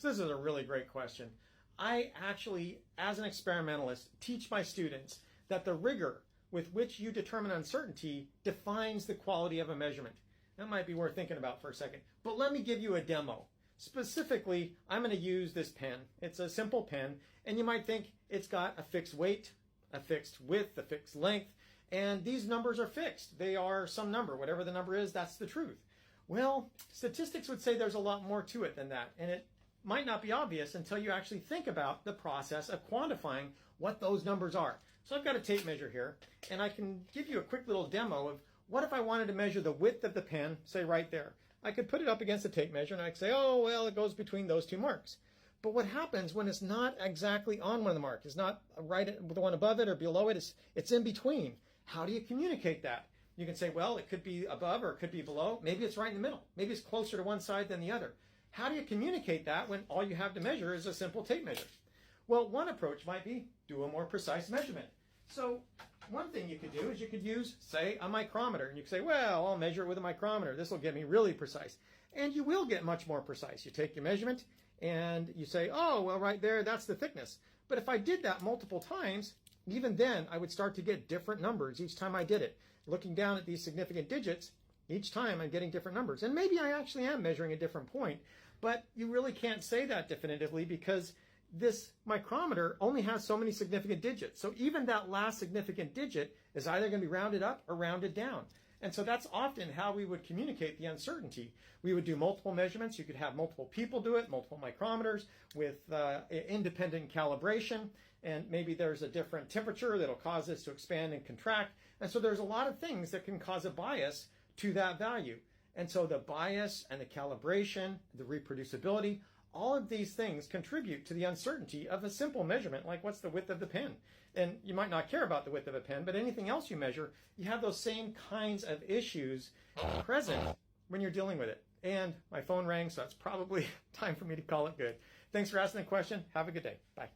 So this is a really great question. I actually, as an experimentalist, teach my students that the rigor with which you determine uncertainty defines the quality of a measurement. That might be worth thinking about for a second. But let me give you a demo. Specifically, I'm going to use this pen. It's a simple pen, and you might think it's got a fixed weight, a fixed width, a fixed length, and these numbers are fixed. They are some number. Whatever the number is, that's the truth. Well, statistics would say there's a lot more to it than that, and it might not be obvious until you actually think about the process of quantifying what those numbers are. So I've got a tape measure here, and I can give you a quick little demo of what if I wanted to measure the width of the pen, say right there. I could put it up against a tape measure, and I could say, oh, well, it goes between those two marks. But what happens when it's not exactly on one of the marks? It's not right at the one above it or below it. It's in between. How do you communicate that? You can say, well, it could be above or it could be below. Maybe it's right in the middle. Maybe it's closer to one side than the other. How do you communicate that when all you have to measure is a simple tape measure? Well, one approach might be do a more precise measurement. So one thing you could do is you could use, say, a micrometer. And you could say, well, I'll measure it with a micrometer. This will get me really precise. And you will get much more precise. You take your measurement and you say, oh, well, right there, that's the thickness. But if I did that multiple times, even then, I would start to get different numbers each time I did it. Looking down at these significant digits, each time I'm getting different numbers. And maybe I actually am measuring a different point, but you really can't say that definitively because this micrometer only has so many significant digits. So even that last significant digit is either going to be rounded up or rounded down. And so that's often how we would communicate the uncertainty. We would do multiple measurements. You could have multiple people do it, multiple micrometers with independent calibration. And maybe there's a different temperature that'll cause this to expand and contract. And so there's a lot of things that can cause a bias to that value. And so the bias and the calibration, the reproducibility, all of these things contribute to the uncertainty of a simple measurement, like what's the width of the pen. And you might not care about the width of a pen, but anything else you measure, you have those same kinds of issues present when you're dealing with it. And my phone rang, so it's probably time for me to call it good. Thanks for asking the question. Have a good day. Bye.